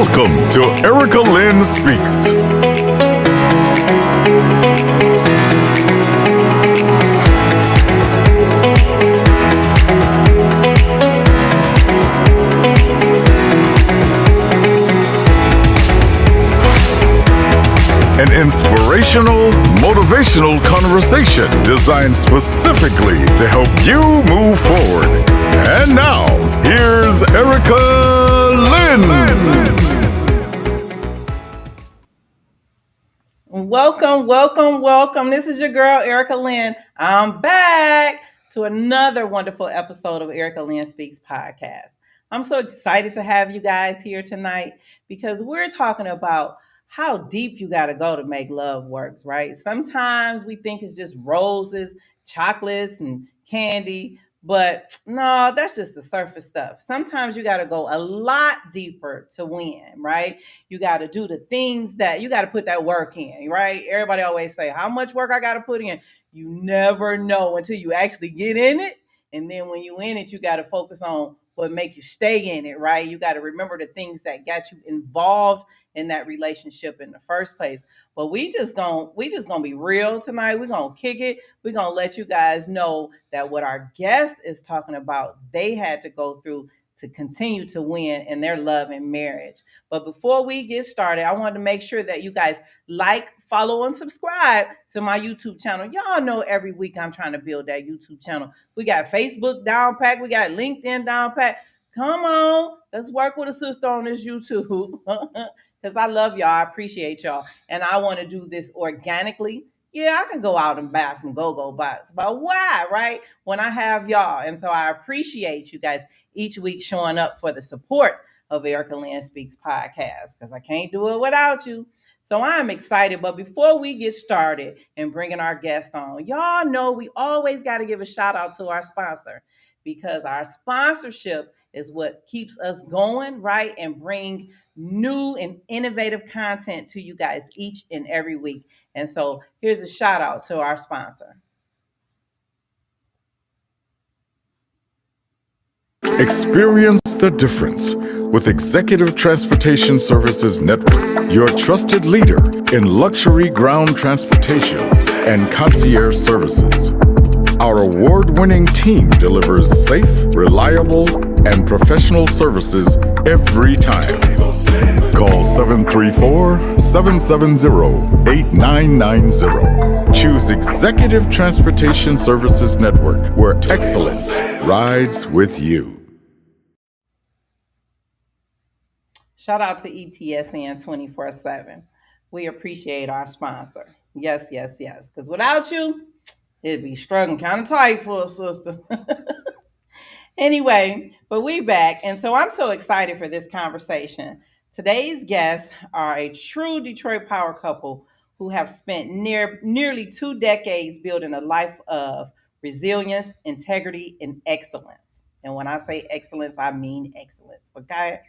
Welcome to Erika Lynn Speaks. An inspirational, motivational conversation designed specifically to help you move forward. And now, here's Erika Lynn. Welcome. This is your girl, Erika Lynn. I'm back to another wonderful episode of Erika Lynn Speaks podcast. I'm so excited to have you guys here tonight because we're talking about how deep you got to go to make love works, right? Sometimes we think it's just roses, chocolates, and candy, but no, that's just the surface stuff. Sometimes you got to go a lot deeper to win, right? You got to do the things that you got to put that work in, right? Everybody always say, how much work I got to put in? You never know until you actually get in it. And then when you in it, you got to focus on what make you stay in it, right? You got to remember the things that got you involved in that relationship in the first place. But we just gonna be real tonight. We're gonna kick it. We're gonna let you guys know that what our guest is talking about, they had to go through to continue to win in their love and marriage. But before we get started, I wanted to make sure that you guys like, follow, and subscribe to my YouTube channel. Y'all know every week I'm trying to build that YouTube channel. We got Facebook down pat. We got LinkedIn down pat. Come on, let's work with a sister on this YouTube. Because I love y'all. I appreciate y'all. And I want to do this organically. Yeah, I can go out and buy some go-go bots. But why, right? When I have y'all. And so I appreciate you guys each week showing up for the support of Erika Lynn Speaks podcast. Because I can't do it without you. So I'm excited. But before we get started and bringing our guest on, y'all know we always got to give a shout out to our sponsor. Because our sponsorship is what keeps us going, right? And bring new and innovative content to you guys each and every week. And so here's a shout out to our sponsor. Experience the difference with Executive Transportation Services Network, your trusted leader in luxury ground transportations and concierge services. Our award-winning team delivers safe, reliable, and professional services every time. Call 734-770-8990. Choose Executive Transportation Services Network, where excellence rides with you. Shout out to ETSN 24/7. We appreciate our sponsor. Yes. Because without you, it'd be struggling kind of tight for us, sister. Anyway, but we back. And so I'm so excited for this conversation. Today's guests are a true Detroit power couple who have spent nearly 2 decades building a life of resilience, integrity, and excellence. And when I say excellence, I mean excellence, okay?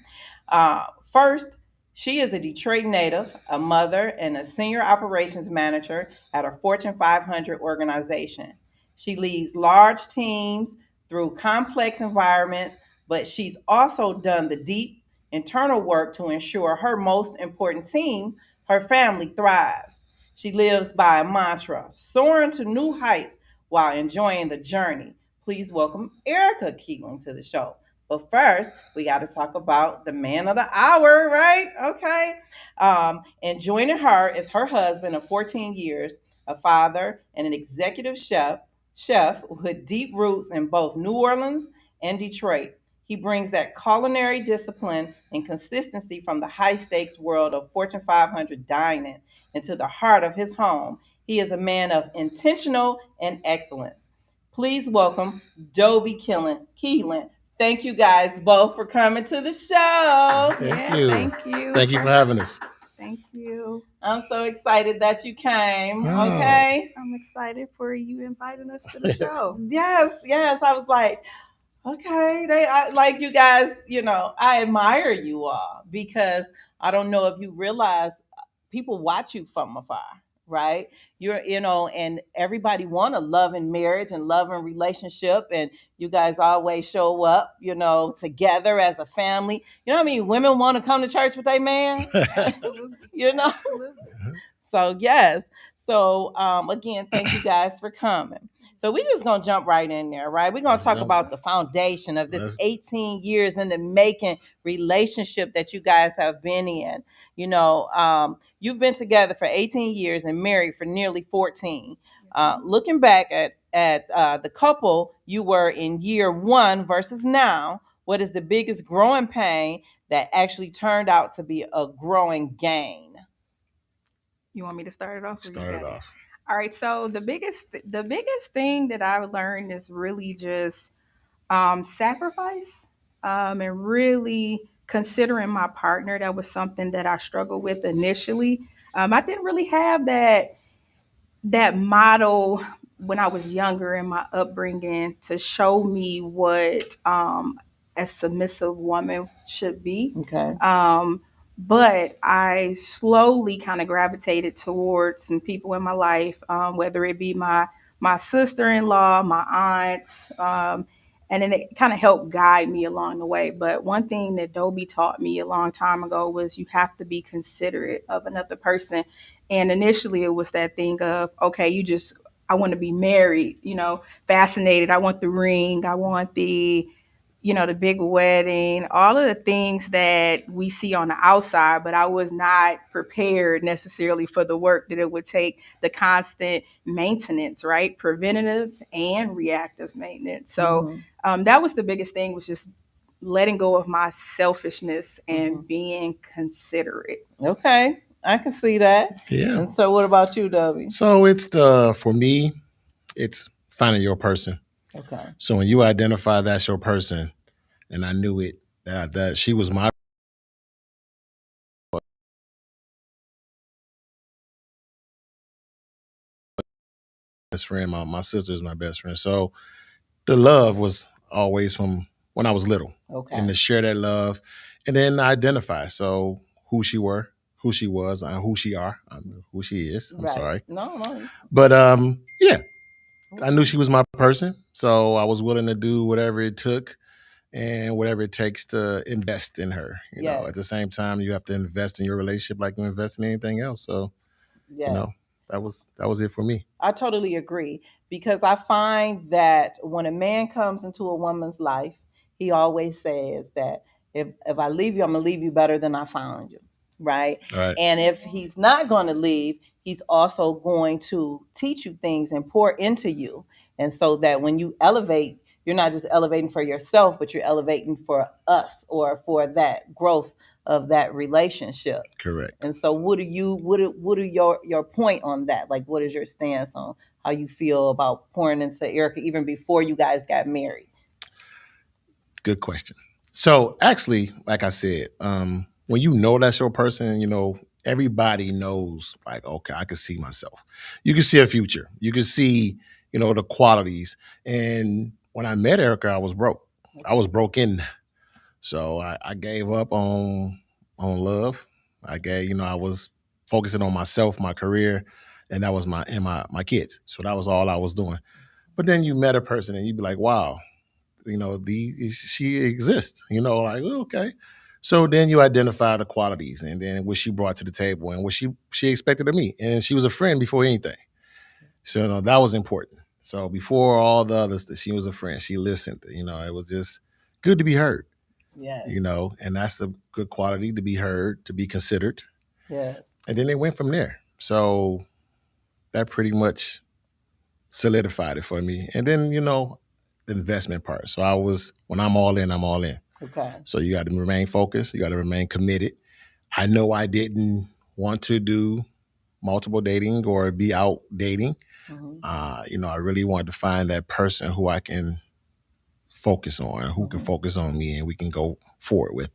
First, she is a Detroit native, a mother, and a senior operations manager at a Fortune 500 organization. She leads large teams through complex environments, but she's also done the deep internal work to ensure her most important team, her family, thrives. She lives by a mantra, soaring to new heights while enjoying the journey. Please welcome Erika Keeling to the show. But first, we got to talk about the man of the hour, right? Okay. And joining her is her husband of 14 years, a father, and an executive chef with deep roots in both New Orleans and Detroit. He brings that culinary discipline and consistency from the high stakes world of Fortune 500 dining into the heart of his home. He is a man of intentional and excellence. Please welcome Dobie Keeling. Thank you guys both for coming to the show. Thank you. Thank you. Thank you for having us. Thank you. I'm so excited that you came. Okay. I'm excited for you inviting us to the show. Yes. I was like, okay, like you guys, I admire you all because I don't know if you realize people watch you from afar, right? And everybody want a loving marriage and loving relationship, and you guys always show up, together as a family. You know what I mean? Women want to come to church with their man. Absolutely. Absolutely. So yes. So again, thank you guys for coming. So we're just gonna jump right in there, right? We're gonna talk about the foundation of this 18 years in the making relationship that you guys have been in. You've been together for 18 years and married for nearly 14. Looking back at the couple you were in year one versus now, what is the biggest growing pain that actually turned out to be a growing gain? You want me to start it off? Start it off. All right. So the biggest thing that I've learned is really just sacrifice, and really considering my partner. That was something that I struggled with initially. I didn't really have that model when I was younger in my upbringing to show me what a submissive woman should be. Okay. But I slowly kind of gravitated towards some people in my life, whether it be my sister-in-law, my aunts, and then it kind of helped guide me along the way. But one thing that Dobie taught me a long time ago was you have to be considerate of another person. And initially it was that thing of, okay, I want to be married, fascinated. I want the ring. I want the big wedding, all of the things that we see on the outside, but I was not prepared necessarily for the work that it would take, the constant maintenance, right? Preventative and reactive maintenance. So that was the biggest thing, was just letting go of my selfishness and being considerate. Okay. I can see that. Yeah. And so what about you, Dobie? So for me, it's finding your person. Okay. So when you identify that's your person, and I knew it, that she was my best friend. My sister is my best friend. So the love was always from when I was little. Okay. And to share that love and then identify. So who she was, who she are, who she is. I'm sorry. No. But yeah, I knew she was my person. So I was willing to do whatever it took and whatever it takes to invest in her. You know, at the same time, you have to invest in your relationship like you invest in anything else. So, that was it for me. I totally agree, because I find that when a man comes into a woman's life, he always says that if I leave you, I'm going to leave you better than I found you. Right. And if he's not going to leave, he's also going to teach you things and pour into you. And so that when you elevate, you're not just elevating for yourself, but you're elevating for us, or for that growth of that relationship. Correct. And so what are your point on that? Like, what is your stance on how you feel about pouring into Erika even before you guys got married? Good question. So actually, like I said, when you know that's your person, everybody knows, like, okay, I can see myself. You can see a future. You can see, the qualities. And when I met Erika, I was broke. I was broken. So I gave up on love. I was focusing on myself, my career, and that was my kids. So that was all I was doing. But then you met a person and you'd be like, wow, she exists, like, okay. So then you identify the qualities and then what she brought to the table and what she expected of me. And she was a friend before anything. So that was important. So before all the others, she was a friend. She listened. It was just good to be heard. Yes. And that's a good quality, to be heard, to be considered. Yes. And then they went from there. So that pretty much solidified it for me. And then, the investment part. So when I'm all in, I'm all in. Okay. So you got to remain focused. You got to remain committed. I know I didn't want to do multiple dating or be out dating. I really wanted to find that person who I can focus on, who can focus on me, and we can go forward with.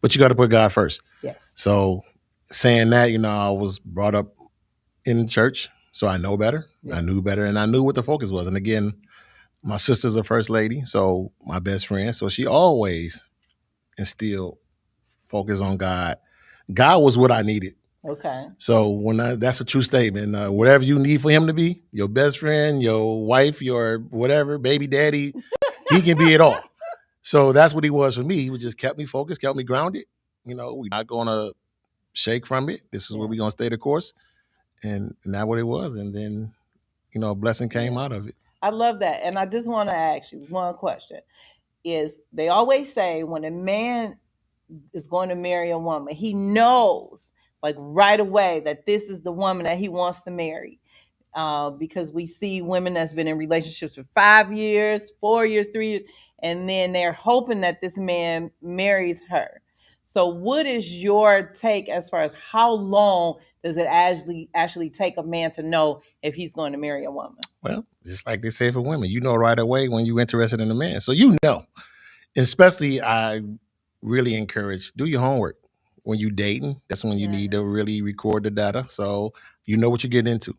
But you got to put God first. Yes. So saying that, I was brought up in church, so I know better. Yes. I knew better, and I knew what the focus was. And again, my sister's a first lady, so my best friend. So she always instilled focus on God. God was what I needed. Okay. So that's a true statement. Whatever you need for him to be, your best friend, your wife, your whatever, baby daddy, he can be it all. So that's what he was for me. He just kept me focused, kept me grounded. We're not going to shake from it. This is where we're going to stay the course. And that's what it was. And then, a blessing came out of it. I love that. And I just want to ask you one question. Is they always say when a man is going to marry a woman, he knows like right away that this is the woman that he wants to marry. Because we see women that's been in relationships for 5 years, 4 years, 3 years, and then they're hoping that this man marries her. So what is your take as far as how long does it actually take a man to know if he's going to marry a woman? Well, just like they say for women, right away when you're interested in a man. So especially I really encourage, do your homework. When you dating, that's when you need to really record the data. So you know what you're getting into.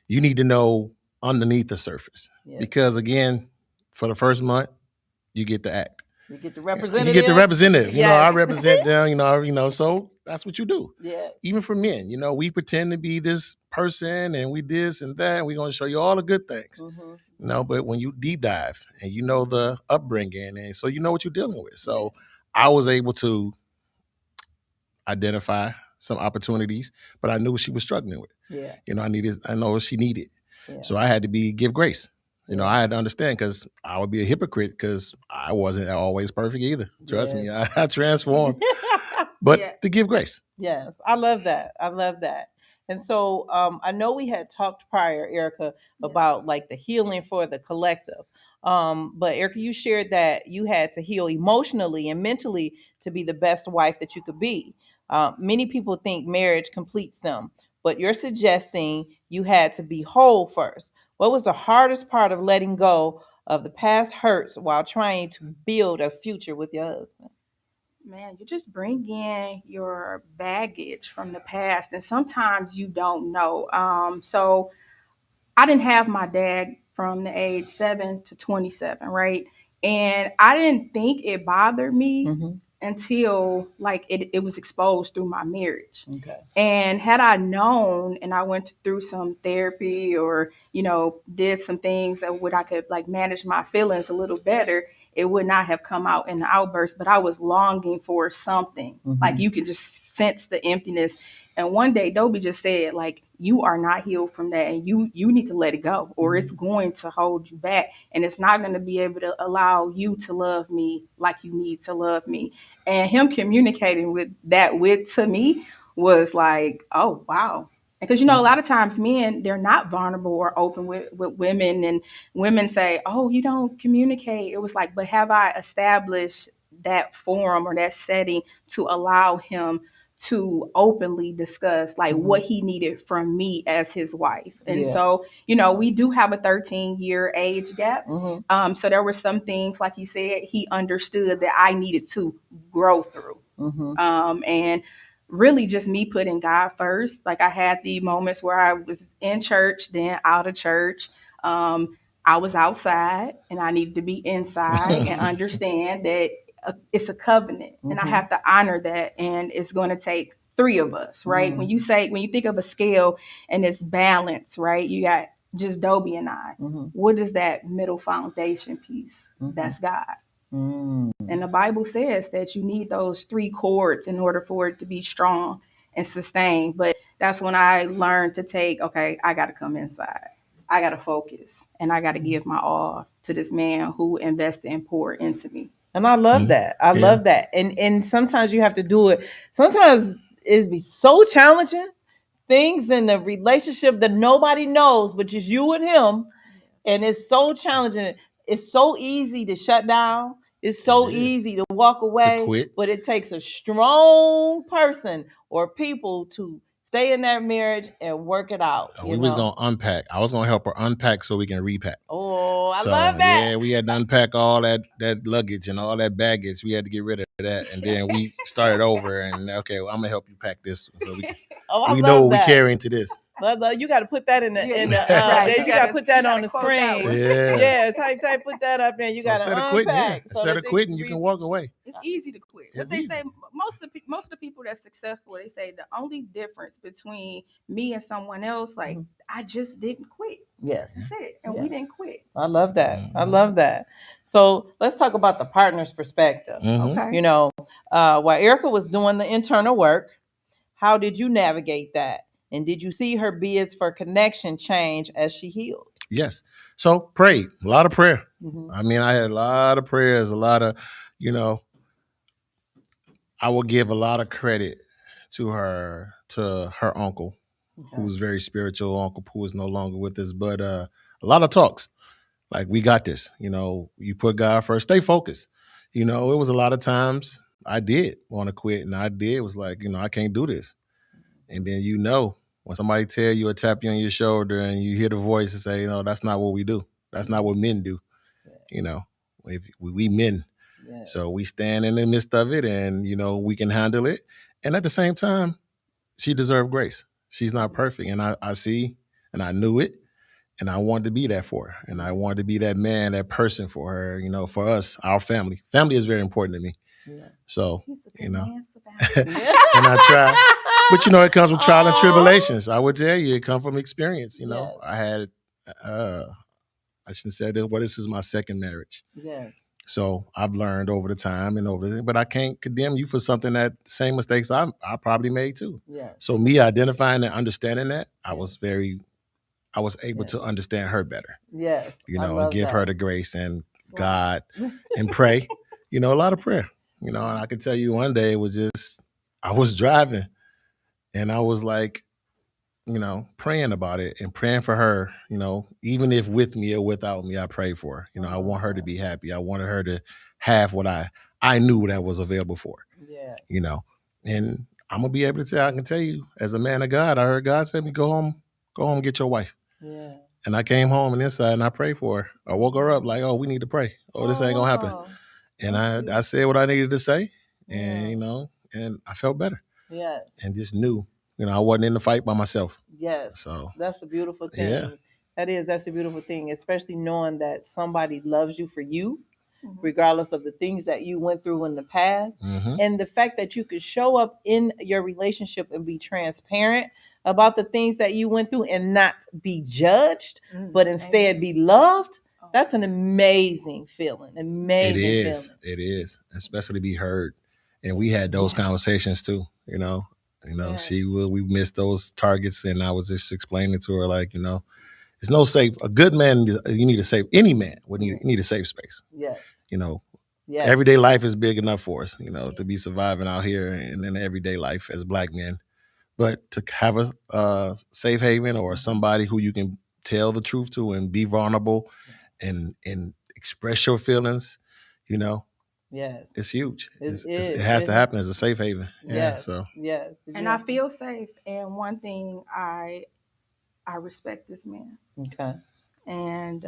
You need to know underneath the surface. Because again, for the first month, you get to act. You get the representative. You get the representative. I represent them, so that's what you do. Yeah. Even for men, we pretend to be this person and we this and that, and we're going to show you all the good things. But when you deep dive and you know the upbringing, and so you know what you're dealing with. So I was able to identify some opportunities, but I knew what she was struggling with. Yeah. I know what she needed. Yeah. So I had to give grace. I had to understand, because I would be a hypocrite because I wasn't always perfect either. Trust me, I transformed. But to give grace. Yes, I love that. I love that. And so I know we had talked prior, Erika, about like the healing for the collective. But Erika, you shared that you had to heal emotionally and mentally to be the best wife that you could be. Many people think marriage completes them, but you're suggesting you had to be whole first. What was the hardest part of letting go of the past hurts while trying to build a future with your husband? Man, you just bring in your baggage from the past, and sometimes you don't know. So I didn't have my dad from the age 7 to 27, right? And I didn't think it bothered me until like it was exposed through my marriage. Okay. And had I known, and I went through some therapy or, did some things that I could like manage my feelings a little better, it would not have come out in the outburst, but I was longing for something. Like you could just sense the emptiness. And one day Dobie just said, like, you are not healed from that, and you need to let it go, or it's going to hold you back, and it's not going to be able to allow you to love me like you need to love me. And him communicating to me was like, oh, wow. Because, a lot of times men, they're not vulnerable or open with women, and women say, oh, you don't communicate. It was like, but have I established that forum or that setting to allow him to openly discuss like what he needed from me as his wife? And so, we do have a 13-year age gap. So there were some things, like you said, he understood that I needed to grow through. And really just me putting God first. Like I had the moments where I was in church, then out of church. I was outside and I needed to be inside and understand that it's a covenant and I have to honor that. And it's going to take 3 of us, right? When you think of a scale and it's balanced, right? You got just Dobie and I. What is that middle foundation piece? That's God. And the Bible says that you need those 3 chords in order for it to be strong and sustained. But that's when I learned to I got to come inside. I got to focus and I got to give my all to this man who invested and poured into me. And I love that. I love that. And sometimes you have to do it. Sometimes it be so challenging. Things in the relationship that nobody knows, but just you and him. And it's so challenging. It's so easy to shut down. It's so easy to walk away. To quit. But it takes a strong person or people to stay in that marriage and work it out. We was going to unpack. I was going to help her unpack so we can repack. Oh, I love that. Yeah, we had to unpack all that luggage and all that baggage. We had to get rid of that. And then we started over and, I'm going to help you pack this so we know what we carry into this. You got to put that in the Right. you got to put that on the quote that screen. one. Yeah. Type put that up there. You So got to instead of quitting, unpack. So instead that of they quitting, can you read. can walk away. It's easy to quit. What It's they easy. say, most of the people that's successful, they say the only difference between me and someone else, like I just didn't quit. Yes. That's it. And Yeah. we didn't quit. I love that. I love that. So let's talk about the partner's perspective. Okay. You know, while Erika was doing the internal work, how did you navigate that? And did you see her bids for connection change as she healed? Yes. So prayed. A lot of prayer. Mhm. I mean, I had a lot of prayers, a lot of, I will give a lot of credit to her uncle, who was very spiritual, Uncle Pooh is no longer with us, but a lot of talks. Like, we got this. You put God first, stay focused. It was a lot of times I did want to quit, and was like, I can't do this. And then when somebody tell you or tap you on your shoulder and you hear the voice and say, that's not what we do. That's not what men do. If we men. Yes. So we stand in the midst of it, and we can handle it. And at the same time, she deserved grace. She's not perfect, and I see, and I knew it, and I wanted to be that for her, and I wanted to be that man, that person for her. For us, our family. Family is very important to me. Yeah. So He's a good man, and I try, but it comes with trial and tribulations. I would tell you, it comes from experience. Yes. I had, I shouldn't say this. Well, this is my second marriage. Yes. So I've learned over the time but I can't condemn you for something that same mistakes I probably made too. Yeah. So me identifying and understanding that, I was able to understand her better. Yes. And give her the grace and God and pray. A lot of prayer. And I can tell you one day it was just, I was driving and I was like, praying about it and praying for her, even if with me or without me, I prayed for her. I want her to be happy. I wanted her to have what I knew that was available for her. Yes. And I'm gonna be able to I can tell you, as a man of God, I heard God said me, go home and get your wife. Yeah. And I came home and inside and I prayed for her. I woke her up like, oh, we need to pray. Oh, this ain't gonna happen. And I said what I needed to say, and and I felt better. Yes. And just knew, I wasn't in the fight by myself. Yes. So that's a beautiful thing. Yeah. That's a beautiful thing, especially knowing that somebody loves you for you, regardless of the things that you went through in the past. And the fact that you could show up in your relationship and be transparent about the things that you went through and not be judged, but instead be loved. That's an amazing feeling. Amazing feeling. It is, especially to be heard. And we had those conversations too, we missed those targets, and I was just explaining to her, like, it's no safe. A good man, you need a safe. Any man would need a safe space. Yes. Yes. Everyday life is big enough for us, to be surviving out here and in everyday life as Black men. But to have a safe haven or somebody who you can tell the truth to and be vulnerable and express your feelings, Yes, it's huge. It has to happen as a safe haven. Yes. Yes. And I feel safe. And one thing, I respect this man. Okay. And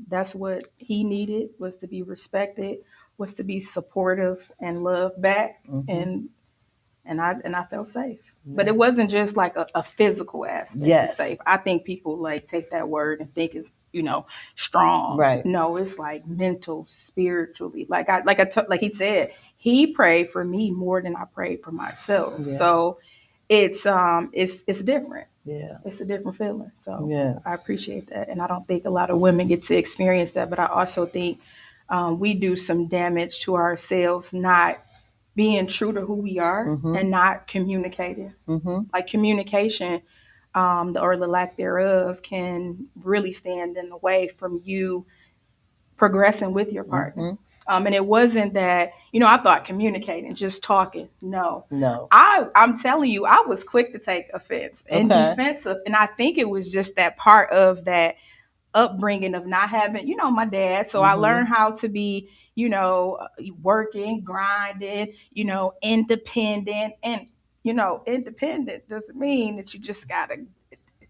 that's what he needed, was to be respected, was to be supportive and loved back. And I felt safe. But it wasn't just like a physical aspect of safe. I think people like take that word and think it's, strong. Right. No, it's like mental, spiritually. Like he said, he prayed for me more than I prayed for myself. Yes. So it's different. Yeah. It's a different feeling. So yes. I appreciate that. And I don't think a lot of women get to experience that, but I also think we do some damage to ourselves not being true to who we are and not communicating. Like communication, or the lack thereof, can really stand in the way from you progressing with your partner. And it wasn't that, I thought communicating, just talking. No. I'm telling you, I was quick to take offense and defensive. And I think it was just that part of that upbringing of not having, my dad. So I learned how to be, working, grinding, independent. And, independent doesn't mean that you just got to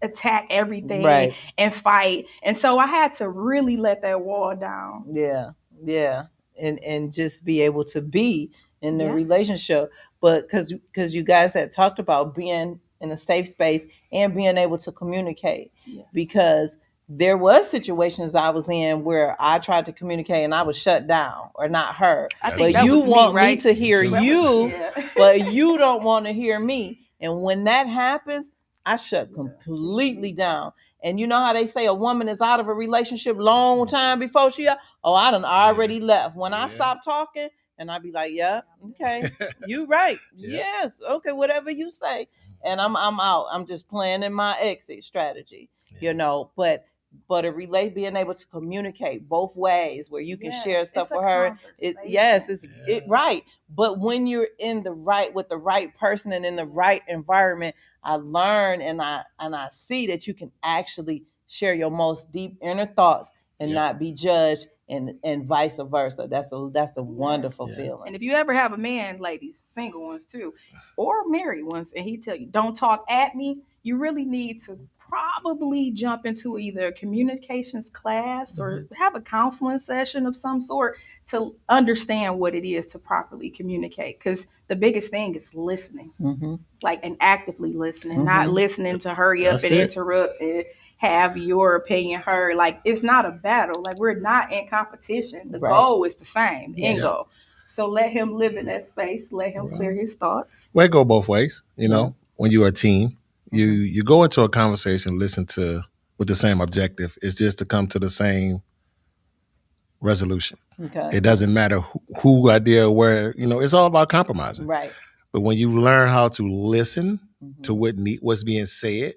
attack everything and fight. And so I had to really let that wall down. Yeah. And just be able to be in the relationship. But because you guys had talked about being in a safe space and being able to communicate. Yes. Because there was situations I was in where I tried to communicate and I was shut down or not heard. I think But that you was me, want me right? to hear too. you, Yeah. but you don't want to hear me. And when that happens, I shut completely down. And you know how they say a woman is out of a relationship long time before she, I done already left. When I stop talking, and I be like, yeah, okay, you right. Yeah. Yes, okay, whatever you say. And I'm out. I'm just planning my exit strategy, you know. But being able to communicate both ways, where you can share stuff with her. It right. But when you're in the right with the right person and in the right environment, I learn and I see that you can actually share your most deep inner thoughts and not be judged, and vice versa. That's a wonderful feeling. And if you ever have a man, ladies, single ones too, or married ones, and he tell you, don't talk at me, you really need to probably jump into either a communications class or have a counseling session of some sort to understand what it is to properly communicate. Because the biggest thing is listening, like, and actively listening, not listening to hurry up and interrupt and have your opinion heard. Like, it's not a battle. Like, we're not in competition. The goal is the same, the end goal. So let him live in that space. Let him clear his thoughts. Well, it go both ways. You know, when you're a team, you go into a conversation, listen to with the same objective. It's just to come to the same resolution. Okay. It doesn't matter who idea where. You know, it's all about compromising. Right. But when you learn how to listen to what's being said,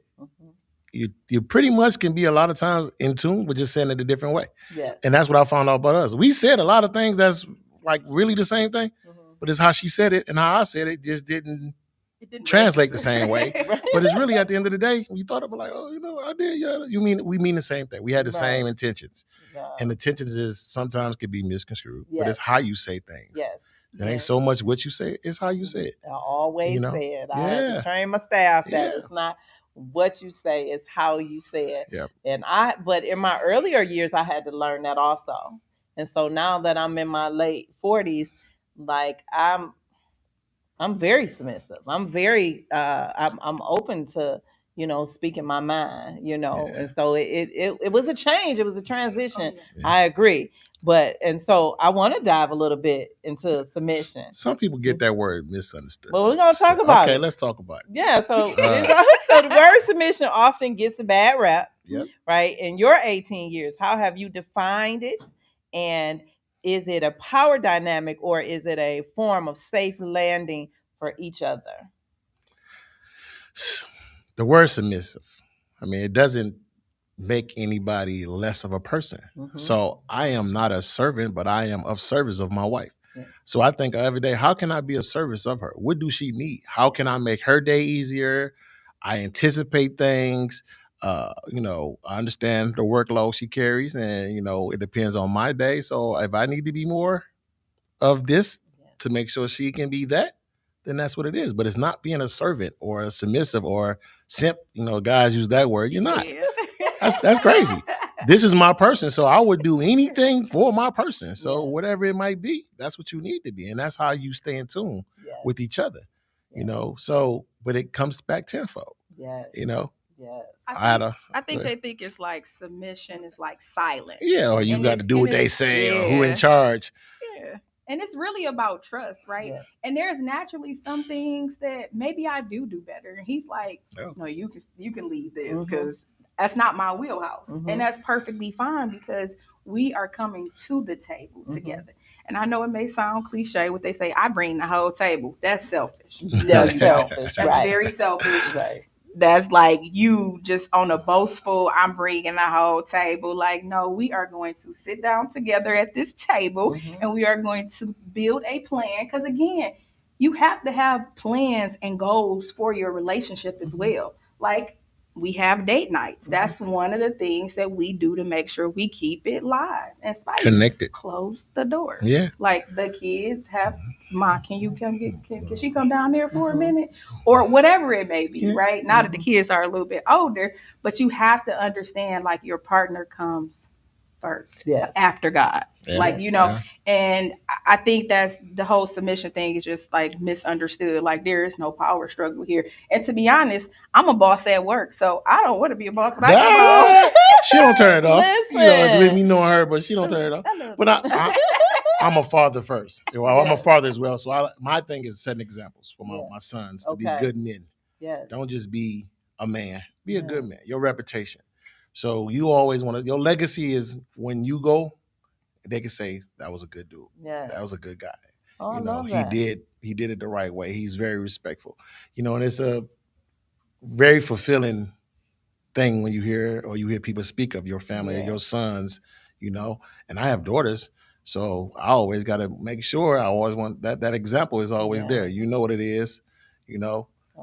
you pretty much can be a lot of times in tune with just saying it a different way. Yes. And that's what I found out about us. We said a lot of things that's like really the same thing, but it's how she said it and how I said it just didn't translate the same way. But it's really at the end of the day, we thought about like, I did, we mean the same thing. We had the same intentions. And intentions is sometimes can be misconstrued, but it's how you say things. Yes. It ain't so much what you say, it's how you say it. I always said, I had to train my staff that it's not what you say, it's how you say it. Yep. But in my earlier years, I had to learn that also. And so now that I'm in my late 40s, like I'm very submissive. I'm very, I'm open to, speaking my mind, and so it was a change. It was a transition. I agree. And so I want to dive a little bit into submission. Some people get that word misunderstood. Well, we're going to talk about it. Okay, let's talk about it. Yeah, so so the word submission often gets a bad rap, right? In your 18 years, how have you defined it? And is it a power dynamic or is it a form of safe landing for each other? The word submissive, it doesn't make anybody less of a person. So I am not a servant, but I am of service of my wife. So I think every day, how can I be of service of her? What do she need? How can I make her day easier? I anticipate things. I understand the workload she carries, and it depends on my day. So if I need to be more of this to make sure she can be that, then that's what it is. But it's not being a servant or a submissive or simp. Guys use that word. You're not. That's crazy. This is my person, so I would do anything for my person. So whatever it might be, that's what you need to be, and that's how you stay in tune with each other. So, but it comes back tenfold. Yes. Yes. I think they think it's like submission is like silence. Yeah, or you got to do what they say, or who in charge. Yeah. And it's really about trust, right? Yes. And there's naturally some things that maybe I do better. And he's like, no, you can leave this because that's not my wheelhouse. And that's perfectly fine because we are coming to the table together. And I know it may sound cliche what they say, I bring the whole table. That's selfish. That's selfish. That's very selfish. Right. That's like you just on a boastful, I'm bringing the whole table. Like, no, we are going to sit down together at this table and we are going to build a plan. Because again, you have to have plans and goals for your relationship as well. Like we have date nights. That's one of the things that we do to make sure we keep it live and connected. Close the door. Yeah. Like the kids have, Ma, can you come can she come down there for a minute? Or whatever it may be, right? Now that the kids are a little bit older, but you have to understand like your partner comes first, Yes. after God. Yeah, Like, and I think that's the whole submission thing is just like misunderstood. Like, there is no power struggle here. And to be honest, I'm a boss at work, so I don't want to be a boss when I come home. She don't turn it off. Listen. Me knowing her, but she don't turn it off. But I'm a father first. Well, I'm a father as well. So my thing is setting examples for my sons to be good men. Yes. Don't just be a man. Be a good man. Your reputation. So you always want to. Your legacy is when you go, they can say that was a good dude. Yeah. That was a good guy. Oh, I love that. He did it the right way. He's very respectful. And it's a very fulfilling thing when you hear people speak of your family or your sons, and I have daughters, so I always got to make sure I always want that example is always there. You know what it is,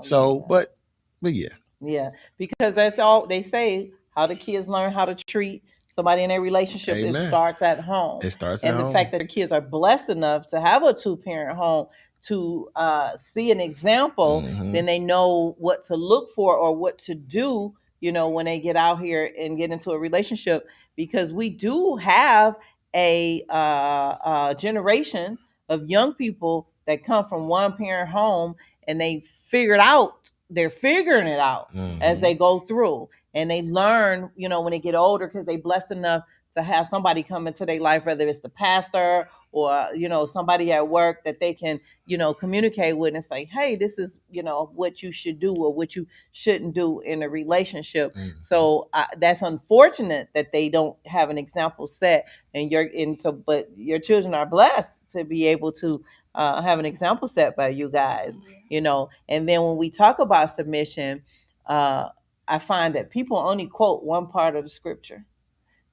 so but yeah, because that's all they say, how the kids learn how to treat somebody in a relationship. Amen. It starts at home. And the fact that the kids are blessed enough to have a 2-parent home to see an example, then they know what to look for or what to do, when they get out here and get into a relationship, because we do have a generation of young people that come from 1-parent home and they're figuring it out as they go through, and they learn, when they get older, because they blessed enough to have somebody come into their life, whether it's the pastor or, somebody at work that they can, communicate with and say, hey, this is, what you should do or what you shouldn't do in a relationship. So that's unfortunate that they don't have an example set, but your children are blessed to be able to have an example set by you guys, and then when we talk about submission, I find that people only quote one part of the scripture.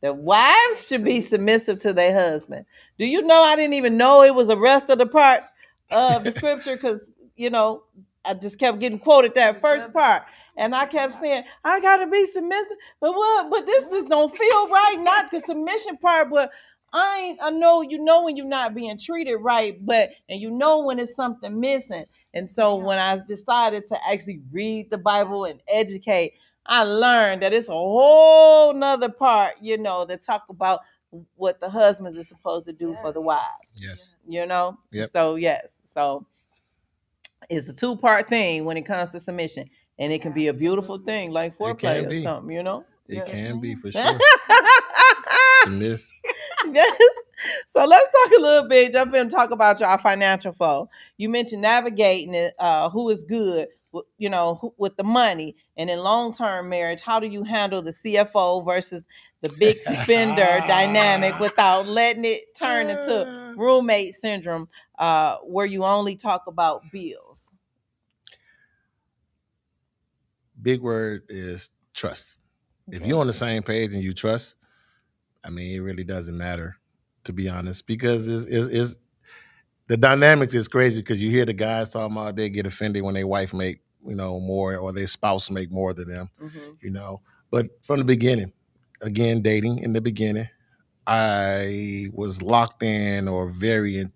The wives should be submissive to their husband. Do you know I didn't even know it was the rest of the part of the scripture, because, I just kept getting quoted that first part. And I kept saying, I got to be submissive. But what? But this just don't feel right. Not the submission part, but I know, when you're not being treated right, and when it's something missing. And so when I decided to actually read the Bible and educate, I learned that it's a whole nother part, that talk about what the husbands are supposed to do for the wives. Yes. Yep. So yes. So it's a 2-part thing when it comes to submission. And it can be a beautiful thing, like foreplay or something, It can be, for sure. Submiss. Yes. So let's talk a little bit, jump in and talk about your financial flow. You mentioned navigating it, who is good, with the money. And in long-term marriage, how do you handle the CFO versus the big spender dynamic without letting it turn into roommate syndrome, where you only talk about bills? Big word is trust. Okay. If you're on the same page and you trust, it really doesn't matter, to be honest, because it's the dynamics is crazy, because you hear the guys talking about they get offended when their wife make, more, or their spouse make more than them, But from the beginning, again, dating in the beginning, I was locked in or very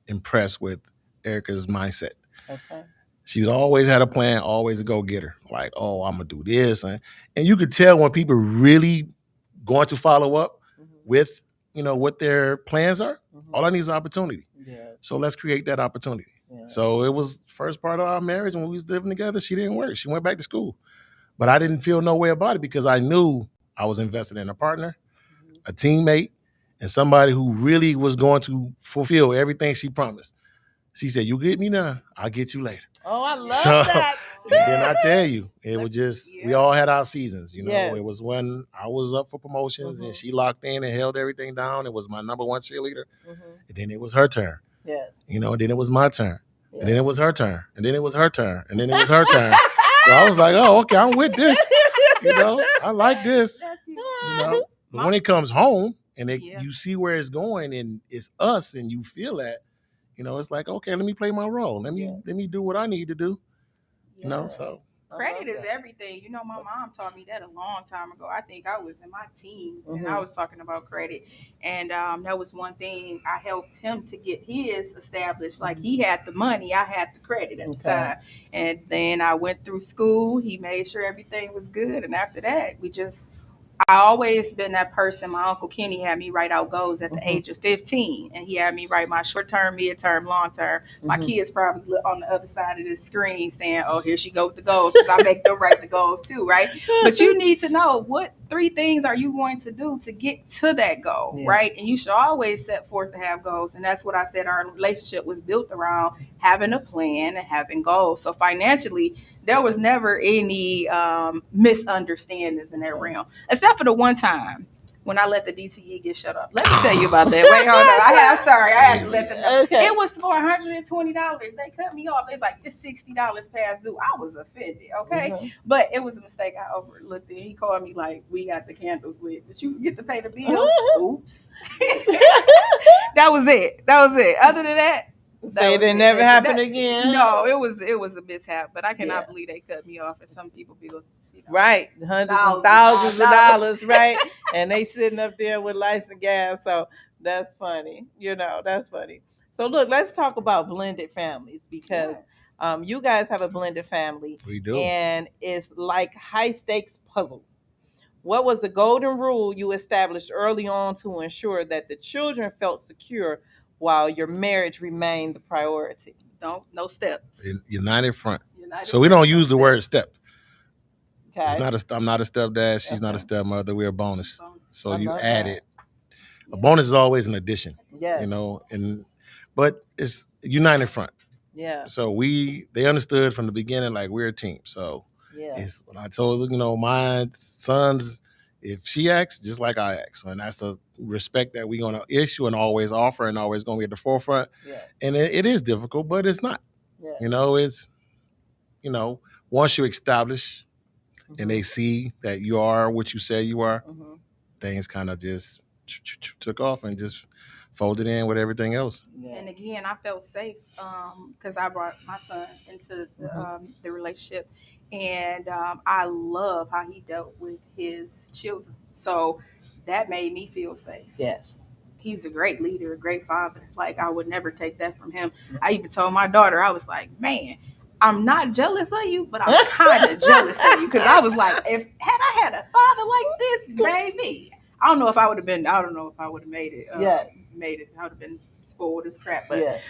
impressed with Erika's mindset. Okay. She always had a plan, always a go-getter. Like, oh, I'm going to do this. And you could tell when people really going to follow up with, what their plans are. All I need is opportunity. Yeah. So let's create that opportunity. Yeah. So it was first part of our marriage when we was living together. She didn't work. She went back to school. But I didn't feel no way about it, because I knew I was invested in a partner, a teammate, and somebody who really was going to fulfill everything she promised. She said, you get me now, I'll get you later. Oh, I love that. And then I tell you, it was just, we all had our seasons, Yes. It was when I was up for promotions and she locked in and held everything down. It was my number one cheerleader. And then it was her turn. Yes. And then it was my turn. Yes. And then it was her turn. And then it was her turn. And then it was her turn. So I was like, oh, okay, I'm with this. I like this. But when it comes home and you see where it's going and it's us and you feel that, it's like, okay, let me play my role. Let me do what I need to do. So credit is everything. My mom taught me that a long time ago. I think I was in my teens and I was talking about credit. And that was one thing I helped him to get his established. Like, he had the money, I had the credit at the time. And then I went through school. He made sure everything was good. And after that, I always been that person. My Uncle Kenny had me write out goals at the age of 15, and he had me write my short term, mid term, long term. My kids probably look on the other side of the screen saying, "Oh, here she go with the goals," because I make them write the goals too, right? But you need to know what 3 things are you going to do to get to that goal, right? And you should always set forth to have goals, and that's what I said. Our relationship was built around having a plan and having goals. So financially, there was never any misunderstandings in that realm, except for the one time when I let the DTE get shut up. Let me tell you about that. Wait, hold on. I had to let them know. Okay. It was for $120. They cut me off. It's like, it's $60 past due. I was offended, okay? But it was a mistake. I overlooked it. He called me like, "We got the candles lit, but you get to pay the bill." Oops. That was it. Other than that, They didn't never happen again. No, it was a mishap, but I cannot believe they cut me off. And some people be, right, hundreds and thousands of dollars, right? And they sitting up there with lights and gas. So that's funny. That's funny. So look, let's talk about blended families, because you guys have a blended family. We do. And it's like high stakes puzzle. What was the golden rule you established early on to ensure that the children felt secure while your marriage remained the priority? No steps. United front. So we don't use the word step. Okay. I'm not a stepdad. She's not a stepmother. We're a bonus. So I you love add that. it. A bonus is always an addition. Yes. But it's united front. Yeah. So they understood from the beginning, like, we're a team. So it's when I told my sons, if she acts, just like I act. So, and that's the respect that we're going to issue and always offer and always going to be at the forefront. Yes. And it is difficult, but it's not. Yes. It's, once you establish and they see that you are what you say you are, things kind of just took off and just folded in with everything else. Yeah. And again, I felt safe because I brought my son into the relationship, and I love how he dealt with his children. So that made me feel safe. Yes. He's a great leader, a great father. Like, I would never take that from him. I even told my daughter, I was like, "Man, I'm not jealous of you, but I'm kind of jealous of you," because I was like, had I had a father like this, baby, I don't know if I would have made it. I would have been spoiled as crap. But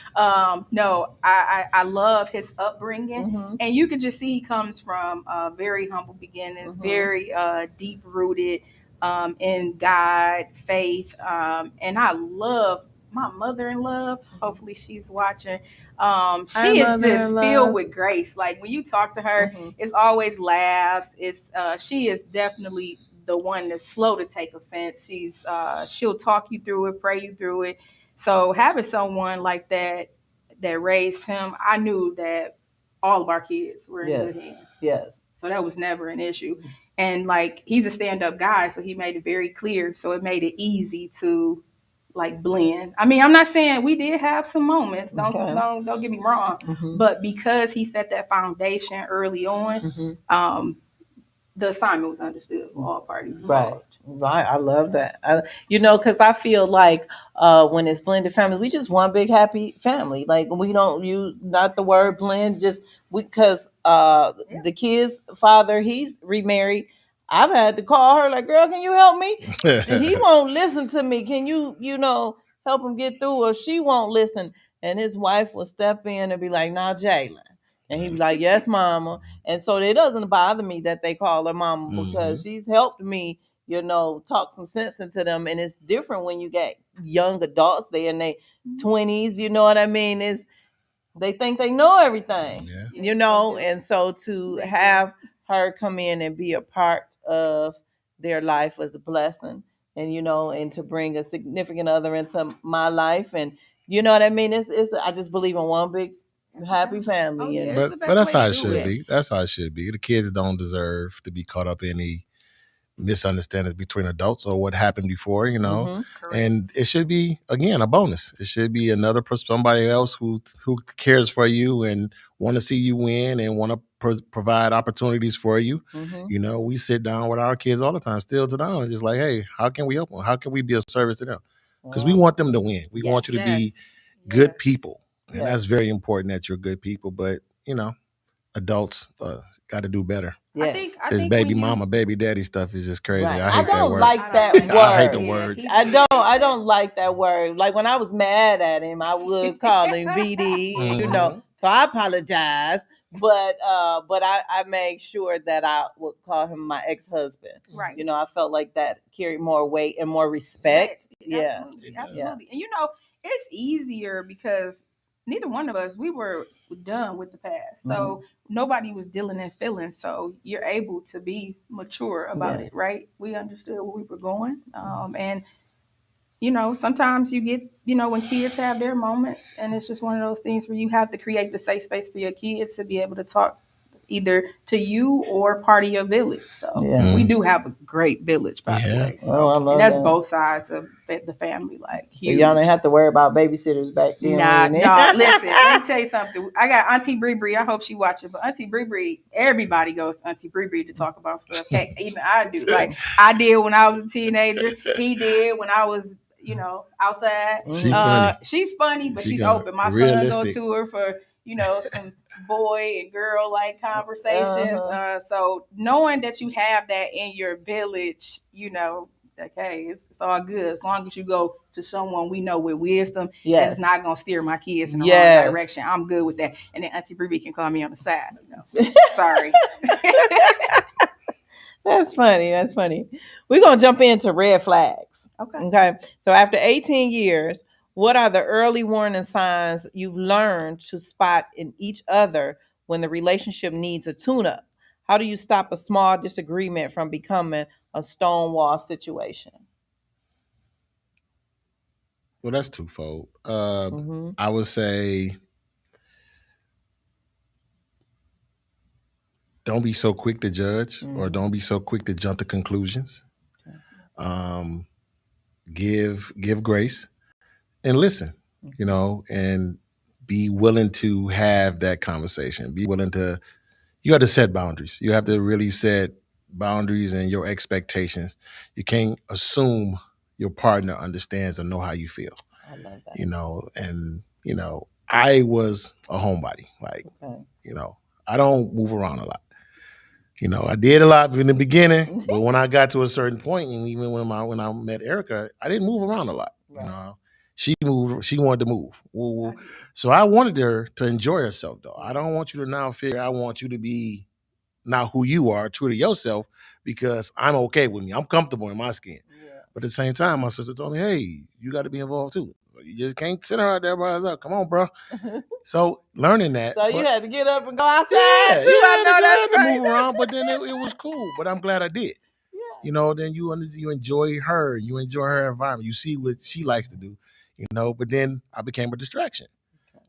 no, I love his upbringing, and you can just see he comes from very humble beginnings, very deep rooted in God, faith, and I love my mother-in-law. Hopefully she's watching. She is just filled with grace. Like, when you talk to her, it's always laughs. She is definitely the one that's slow to take offense. She'll talk you through it, pray you through it. So having someone like that raised him, I knew that all of our kids were in good hands. Yes. So that was never an issue. And like, he's a stand-up guy, so he made it very clear. So it made it easy to like blend. I mean, I'm not saying we did have some moments. Don't get me wrong. But because he set that foundation early on, the assignment was understood for all parties involved. Right. I love that. Because I feel like when it's blended family, we just one big happy family. Like, we don't use not the word blend, just because the kid's father, he's remarried. I've had to call her like, "Girl, can you help me?" He won't listen to me. Can you, help him get through? Or she won't listen. And his wife will step in and be like, "Nah, Jalen." And he'd be like, "Yes, mama." And so it doesn't bother me that they call her mama, because she's helped me, talk some sense into them. And it's different when you get young adults, they in their 20s, you know what I mean? They think they know everything, and so to have her come in and be a part of their life was a blessing. And, and to bring a significant other into my life. And you know what I mean? I just believe in one big happy family. But that's how it should be. That's how it should be. The kids don't deserve to be caught up in any misunderstandings between adults or what happened before, and it should be, again, a bonus. It should be another person, somebody else who cares for you and want to see you win and want to provide opportunities for you. We sit down with our kids all the time, still to now, and just like, hey, how can we help them? How can we be of service to them? Because we want them to win. We want you to be good people. And that's very important, that you're good people. But, adults got to do better. Yes. I This think baby when you, mama, baby daddy stuff is just crazy. Right. I hate that don't word. like that word. I hate the word. I don't like that word. Like when I was mad at him, I would call him VD, you know. So I apologize, but I made sure that I would call him my ex-husband. Right. You know, I felt like that carried more weight and more respect. Yeah. Absolutely. And it's easier because neither one of us, we were done with the past. So nobody was dealing in feelings. So you're able to be mature about it, right? We understood where we were going. And sometimes you get, when kids have their moments, and it's just one of those things where you have to create the safe space for your kids to be able to talk either to you or part of your village. So we do have a great village, by the way. So I love and that's that. both sides of the family, like huge. So y'all didn't have to worry about babysitters back then. Nah. Listen, let me tell you something. I got Auntie Bree. I hope she watching, but Auntie Bree, everybody goes to Auntie Bree to talk about stuff. Hey, even I do. Like I did when I was a teenager. He did when I was, outside. She's funny, but she's open. My son go to her for, some boy and girl like conversations. So knowing that you have that in your village, like, hey, it's all good as long as you go to someone we know with wisdom. It's not gonna steer my kids in the wrong direction. I'm good with that. And then Auntie Bree can call me on the side. Sorry. That's funny. We're gonna jump into red flags. Okay. So after 18 years, what are the early warning signs you've learned to spot in each other when the relationship needs a tune-up? How do you stop a small disagreement from becoming a stonewall situation? Well, that's twofold. I would say don't be so quick to judge or don't be so quick to jump to conclusions. Give grace and listen, and be willing to have that conversation. Be willing to, you have to set boundaries. You have to really set boundaries and your expectations. You can't assume your partner understands or know how you feel. I love that. And I was a homebody. Like, I don't move around a lot. I did a lot in the beginning, but when I got to a certain point, and even when I met Erika, I didn't move around a lot. Right. She moved. She wanted to move. Well, so I wanted her to enjoy herself, though. I don't want you to now figure. I want you to be not who you are, true to yourself, because I'm okay with me. I'm comfortable in my skin. Yeah. But at the same time, my sister told me, "Hey, you got to be involved too. You just can't sit out there by yourself. Come on, bro." So learning that. So you had to get up and go outside too. I know that's to right. move around, but then it was cool. But I'm glad I did. Then you enjoy her. You enjoy her environment. You see what she likes to do. But then I became a distraction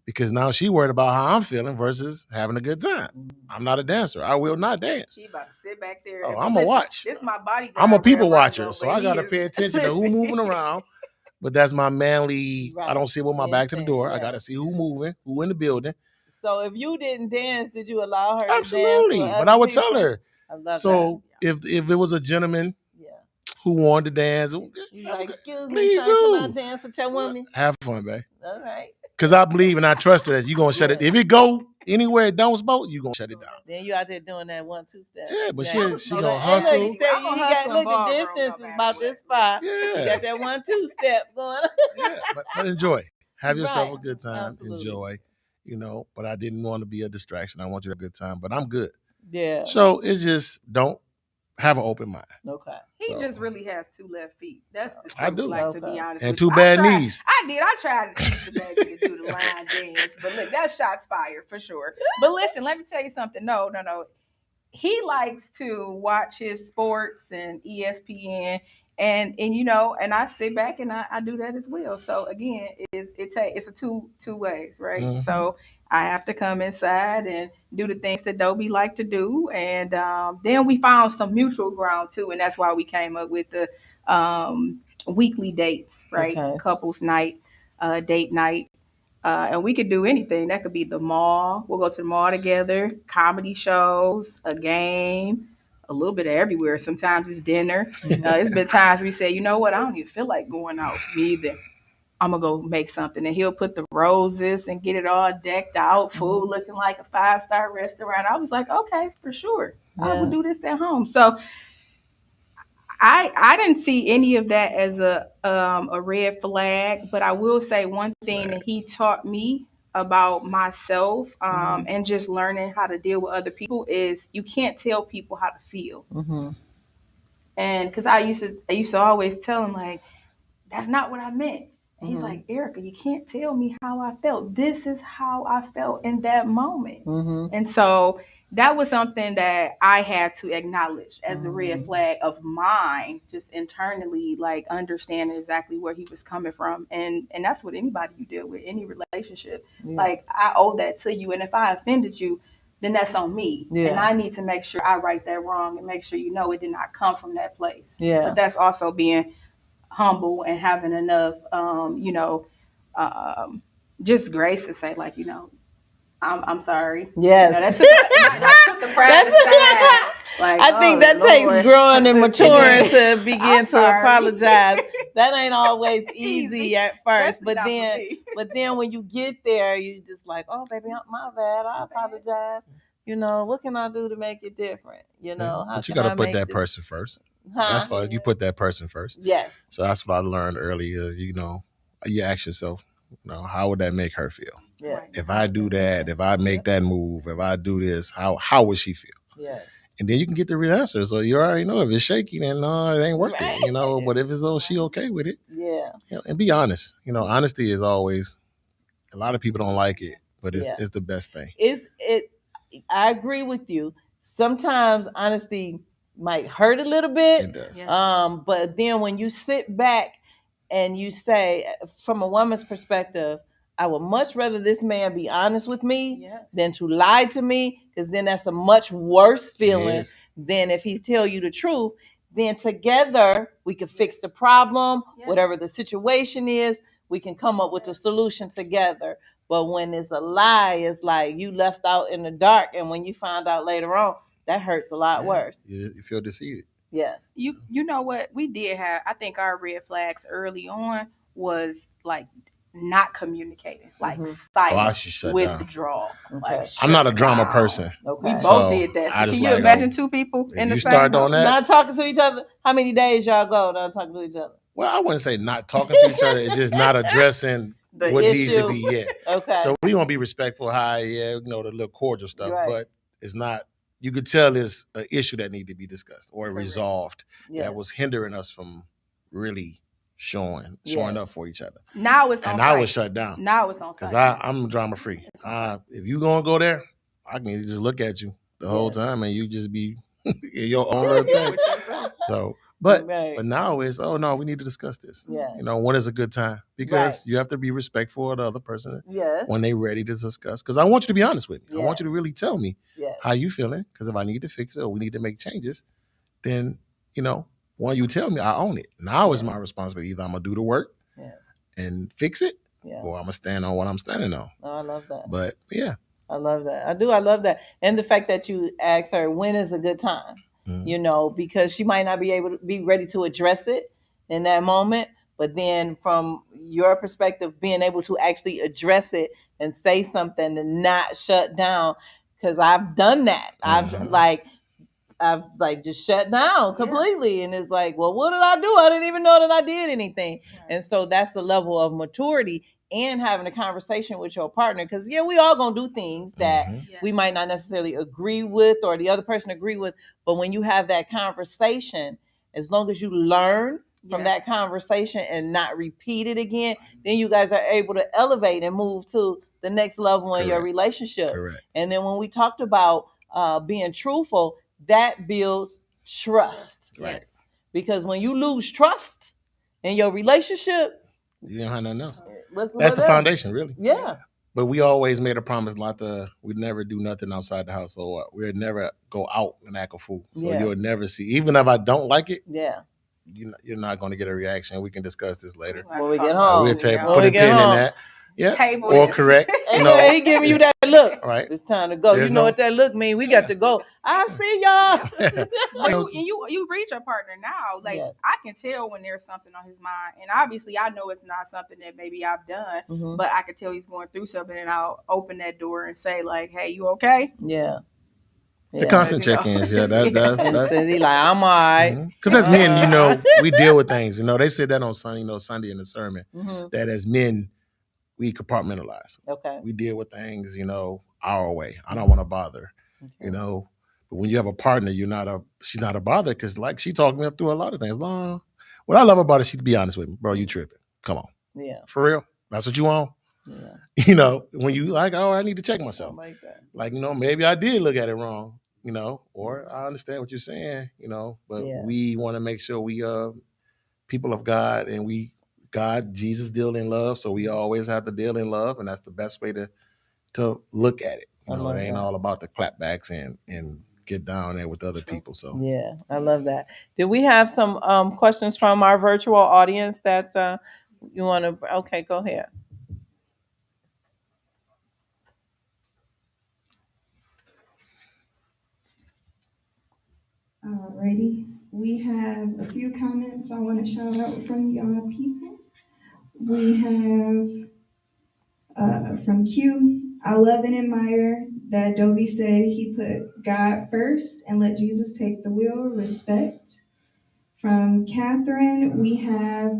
because now she worried about how I'm feeling versus having a good time. I'm not a dancer. I will not dance. She about to sit back there. Oh, I'm a watch. This is my bodyguard. I'm a people watcher, so I gotta pay attention to who moving around. But that's my manly. Right. I don't sit with my back to the door. Yeah. I gotta see who moving, who in the building. So if you didn't dance, did you allow her Absolutely. to dance? But I would tell her. I love so that. If it was a gentleman who wanted to dance, you like, excuse please me, can I dance with your woman? Have fun, babe. All right. Because I believe and I trust her that you're gonna shut it. If it go anywhere it don't smoke, you're gonna shut it down. Then you out there doing that 1-2 step. Yeah, but she gonna hustle. Look, the distance is about this far. Yeah. You got that 1-2 step going on. Yeah, but enjoy. Have yourself a good time. Absolutely. Enjoy. But I didn't want to be a distraction. I want you to have a good time. But I'm good. Yeah. So it's just don't have an open mind. Okay. He just really has 2 left feet. That's the truth. I do. Like, to be honest. And 2 bad knees. I tried to teach the baby to do the line dance, but look, that shot's fired for sure. But listen, let me tell you something. No. He likes to watch his sports and ESPN, and I sit back and I do that as well. So again, it's a two ways, right? Mm-hmm. So I have to come inside and do the things that Dobie like to do. And then we found some mutual ground too. And that's why we came up with the weekly dates, right? Okay. Couples night, date night. And we could do anything. That could be the mall. We'll go to the mall together, comedy shows, a game, a little bit of everywhere. Sometimes it's dinner. It's been times we say, you know what? I don't even feel like going out. Me either. I'm gonna go make something, and he'll put the roses and get it all decked out, food looking like a 5-star restaurant. I was like, okay, for sure, I will do this at home. So I didn't see any of that as a red flag, but I will say one thing that he taught me about myself and just learning how to deal with other people is you can't tell people how to feel. And because I used to always tell him, like, that's not what I meant. And he's like, Erika, you can't tell me how I felt. This is how I felt in that moment. And so that was something that I had to acknowledge as a red flag of mine, just internally, like understanding exactly where he was coming from. And that's what anybody you deal with, any relationship. Like, I owe that to you. And if I offended you, then that's on me. And I need to make sure I right that wrong and make sure you know it did not come from that place. But that's also being humble and having enough, just grace to say, like, I'm sorry. Yes. That took the pride aside. Like, I think that takes growing and maturing to begin to apologize. That ain't always easy at first, but then when you get there, you just like, oh, baby, my bad. I apologize. What can I do to make it different? But you got to put that person first. That's why you put that person first. Yes. So that's what I learned earlier. You ask yourself, how would that make her feel? Yes. If I do that, if I make that move, if I do this, how would she feel? Yes. And then you can get the real answer. So you already know if it's shaky, then no, it ain't worth it. But if it's she okay with it, and be honest. Honesty is always. A lot of people don't like it, but it's the best thing. I agree with you. Sometimes honesty might hurt a little bit. It does. Yes. But then when you sit back and you say, from a woman's perspective, I would much rather this man be honest with me than to lie to me, because then that's a much worse feeling than if he tell you the truth. Then together we can fix the problem, whatever the situation is, we can come up with a solution together. But when it's a lie, it's like you left out in the dark, and when you find out later on, that hurts a lot worse. You feel deceived. Yes. You know what? We did have, I think our red flags early on was like not communicating, like silence, withdrawal. Okay. Like, I'm not a drama person. Okay. We both did that. So can you imagine two people in the same start on that? Not talking to each other? How many days y'all go not talking to each other? Well, I wouldn't say not talking to each other. It's just not addressing what issue. Needs to be yet. Okay. So we gonna be respectful, the little cordial stuff, but it's not. You could tell it's an issue that need to be discussed or resolved that was hindering us from really showing up for each other. Now it's on and site. now it's shut down. Now it's on site. Because I'm drama free. If you gonna go there, I can just look at you the whole time and you just be in your own little thing. So. But now it's, oh, no, we need to discuss this. Yes. When is a good time? Because you have to be respectful of the other person when they're ready to discuss. Because I want you to be honest with me. Yes. I want you to really tell me how you feeling. Because if I need to fix it or we need to make changes, then, when you tell me, I own it. Now it's my responsibility. Either I'm going to do the work and fix it or I'm going to stand on what I'm standing on. Oh, I love that. But, yeah. I love that. I do. I love that. And the fact that you asked her, when is a good time? Because she might not be able to be ready to address it in that moment. But then from your perspective, being able to actually address it and say something and not shut down. Because I've done that. I've just shut down completely. And it's like, well, what did I do? I didn't even know that I did anything. Right. And so that's the level of maturity and having a conversation with your partner. Because, we all going to do things that we might not necessarily agree with or the other person agree with. But when you have that conversation, as long as you learn from that conversation and not repeat it again, then you guys are able to elevate and move to the next level in your relationship. Correct. And then when we talked about being truthful, that builds trust. Yes. Because when you lose trust in your relationship, you don't have nothing else. That's the foundation, really. Yeah. But we always made a promise we'd never do nothing outside the house. So we'd never go out and act a fool. So you'll never see, even if I don't like it, you're not going to get a reaction. We can discuss this later. When we get home. We'll put a pin in that. Yeah. table Or is. correct. And then he giving you that look. Right. It's time to go. There's you know no- what that look mean? We got to go. I see y'all. But you read your partner now. Like, Yes. I can tell when there's something on his mind, and obviously I know it's not something that maybe I've done, Mhm. but I can tell he's going through something, and I'll open that door and say like, "Hey, you okay?" Yeah. The constant check-ins, yeah, And that's says he like, I'm all right. because as men, we deal with things. They said that on Sunday in the sermon, Mhm. that as men we compartmentalize. Okay. We deal with things, our way. I don't want to bother, Okay. But when you have a partner, she's not a bother because like she talked me through a lot of things. What I love about it, she'd be honest with me, bro. You tripping? Come on, Yeah. for real? That's what you want? Yeah. When you like, oh, I need to check myself. I like that. Like, maybe I did look at it wrong, or I understand what you're saying, but Yeah. we want to make sure we people of God and Jesus deal in love. So we always have to deal in love. And that's the best way to look at it. I It love ain't that. all about the clapbacks and get down there with other people. So Yeah, I love that. Did we have some questions from our virtual audience that you want to? Okay, go ahead. Alrighty, we have a few comments I want to shout out from y'all people. We have from Q. I love and admire that Dobie said he put God first and let Jesus take the wheel. Respect. From Catherine, we have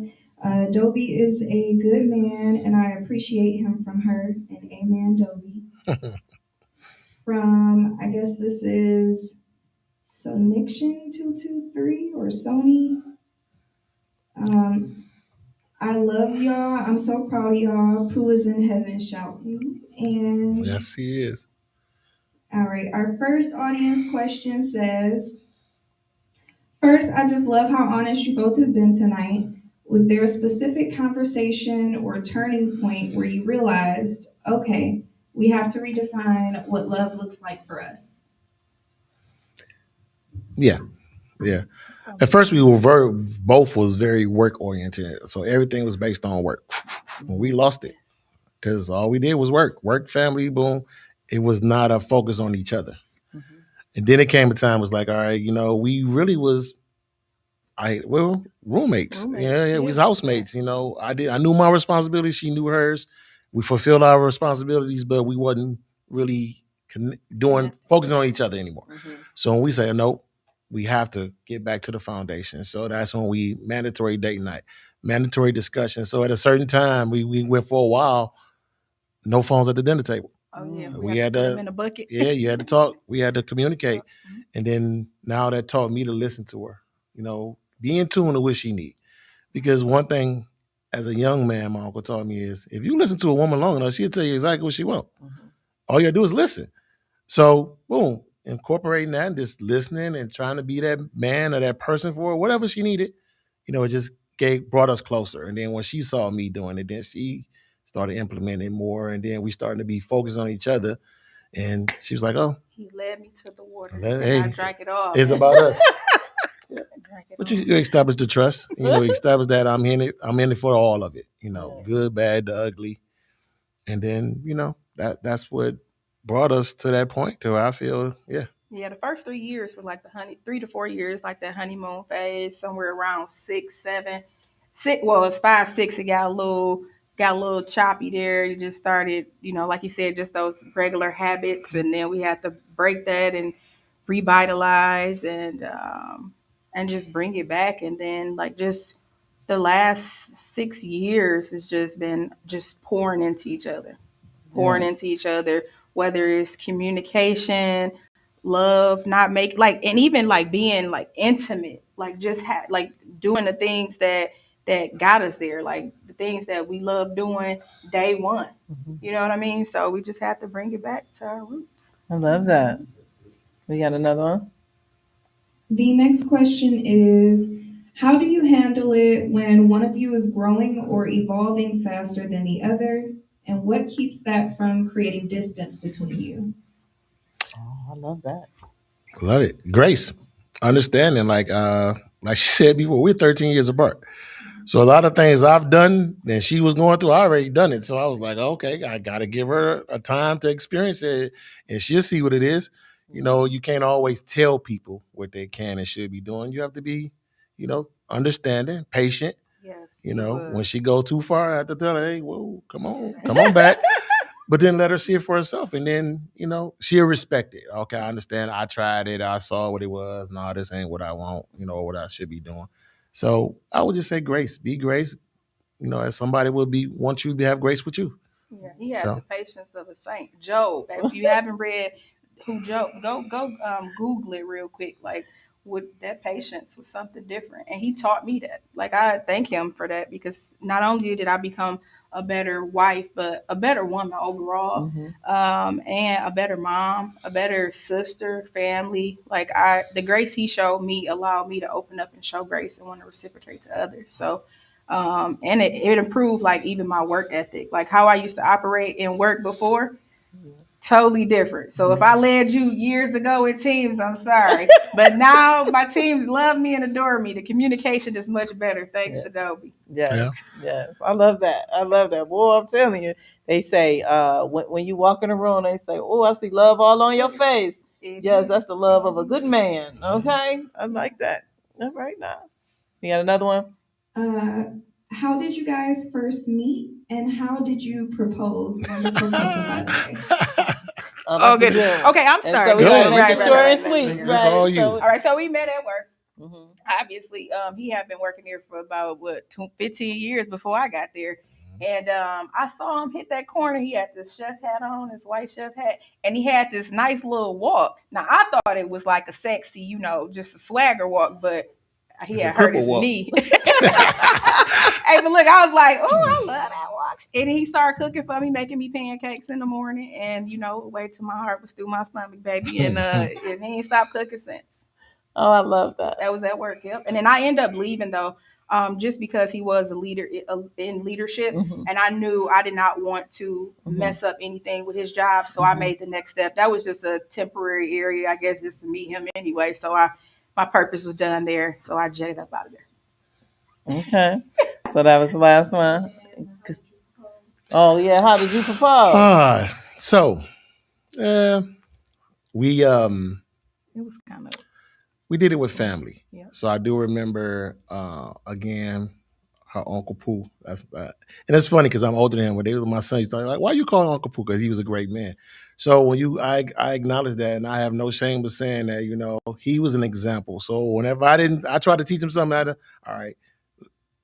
Dobie is a good man and I appreciate him from her. And amen, Dobie. From, I guess this is Soniction223 or Sony. I love y'all. I'm so proud of y'all. Pooh is in heaven shouting. And yes, he is. all right, our first audience question says, first, I just love how honest you both have been tonight. Was there a specific conversation or turning point where you realized, okay, we have to redefine what love looks like for us? Yeah. At first, we were both was very work oriented, so everything was based on work. When we lost it, because all we did was work, family, boom. It was not a focus on each other. Mm-hmm. And then it came a time was like, all right, we really was, roommates. Yeah, we was housemates. I knew my responsibilities. She knew hers. We fulfilled our responsibilities, but we wasn't really focusing on each other anymore. Mm-hmm. So when we say nope, we have to get back to the foundation. So that's when we mandatory date night, mandatory discussion. So at a certain time, we went for a while, no phones at the dinner table. Oh yeah, We had put to them in a bucket. Yeah, you had to talk. We had to communicate. And then now that taught me to listen to her, be in tune to what she needs. Because one thing as a young man, my uncle taught me is if you listen to a woman long enough, she'll tell you exactly what she wants. Mm-hmm. All you gotta do is listen. So boom, incorporating that and just listening and trying to be that man or that person for her, whatever she needed, it just brought us closer. And then when she saw me doing it, then she started implementing more. And then we started to be focused on each other. And she was like, "Oh, He led me to the water, hey, and I drank it all. It's about us." But all. you establish the trust. You establish that I'm in it. I'm in it for all of it. Good, bad, the ugly, and then that's what brought us to that point to where I feel, yeah. Yeah, the first 3 years were like 3 to 4 years, like that honeymoon phase. Somewhere around 6, 7, 6. Well, it's 5, 6. It got a little choppy there. You just started, like you said, just those regular habits, and then we had to break that and revitalize and just bring it back. And then like just the last 6 years has just been just pouring into each other, whether it's communication, love, not make like, and even like being like intimate, like just like doing the things that got us there, like the things that we love doing day one. You know what I mean? So we just have to bring it back to our roots. I love that. We got another one. The next question is, how do you handle it when one of you is growing or evolving faster than the other? And what keeps that from creating distance between you? Oh, I love that. Love it. Grace, understanding, like she said before, we're 13 years apart. So a lot of things I've done and she was going through, I already done it. So I was like, okay, I got to give her a time to experience it and she'll see what it is. You know, you can't always tell people what they can and should be doing. You have to be, understanding, patient. Yes, You you know, would. when she go too far, I have to tell her, hey, whoa, come on back. But then let her see it for herself. And then, she'll respect it. Okay, I understand. I tried it. I saw what it was. No, this ain't what I want, what I should be doing. So I would just say grace. Be grace. As somebody would want you to have grace with you. Yeah, he had So the patience of a saint. Job. If you haven't read who Job, go Google it real quick. Like, with that patience was something different, and he taught me that. Like, I thank him for that, because not only did I become a better wife, but a better woman overall, and a better mom, a better sister, family. Like, the grace he showed me allowed me to open up and show grace and want to reciprocate to others. So and it improved, like, even my work ethic, like how I used to operate in work before, totally different. So if I led you years ago in teams, I'm sorry, but now my teams love me and adore me. The communication is much better thanks to Dobie. Yes, yes. I love that. I love that. Boy, I'm telling you, they say when you walk in a room, they say, oh, I see love all on your face. Yes, that's the love of a good man. Okay, I like that. All right, now. You got another one? How did you guys first meet, and how did you propose? Wonderful couple, by the way. Oh, good. Okay, I'm starting. So we Go gotta ahead. make it short and sweet. This is all you. All right, so we met at work. Obviously, he had been working here for about 15 years before I got there. And I saw him hit that corner. He had this chef hat on, his white chef hat, and he had this nice little walk. Now, I thought it was like a sexy, just a swagger walk, but he had hurt his knee. Hey, but look, I was like, oh, I love that walk. And he started cooking for me, making me pancakes in the morning. And, way to my heart was through my stomach, baby. And he ain't stopped cooking since. Oh, I love that. That was at work, yep. And then I ended up leaving, though, just because he was a leader in leadership. And I knew I did not want to mess up anything with his job. So I made the next step. That was just a temporary area, I guess, just to meet him anyway. So my purpose was done there. So I jetted up out of there. Okay. So that was the last one. Oh, yeah. How did you propose? So we It was kind of... we did it with family. Yep. So I do remember again her Uncle Pooh. And it's funny because I'm older than him. When they was my son, he's like, "Why you call him Uncle Pooh?" Because he was a great man. So when I acknowledge that, and I have no shame with saying that. He was an example. So whenever I tried to teach him something. All right,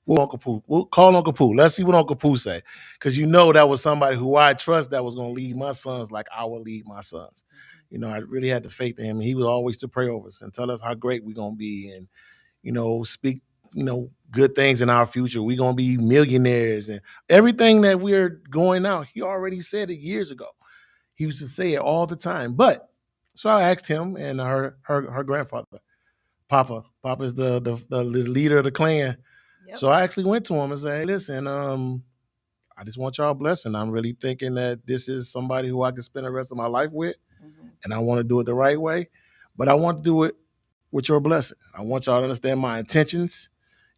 Uncle Pooh. We'll call Uncle Pooh. Let's see what Uncle Pooh say. Because that was somebody who I trust that was going to lead my sons like I will lead my sons. I really had the faith in him. He was always to pray over us and tell us how great we're going to be and, speak, good things in our future. We're going to be millionaires and everything that we're going out. He already said it years ago. He used to say it all the time. But so I asked him and her grandfather, Papa is the leader of the clan. Yep. So I actually went to him and said, "Hey, listen, I just want y'all blessing. I'm really thinking that this is somebody who I can spend the rest of my life with, and I want to do it the right way, but I want to do it with your blessing. I want y'all to understand my intentions,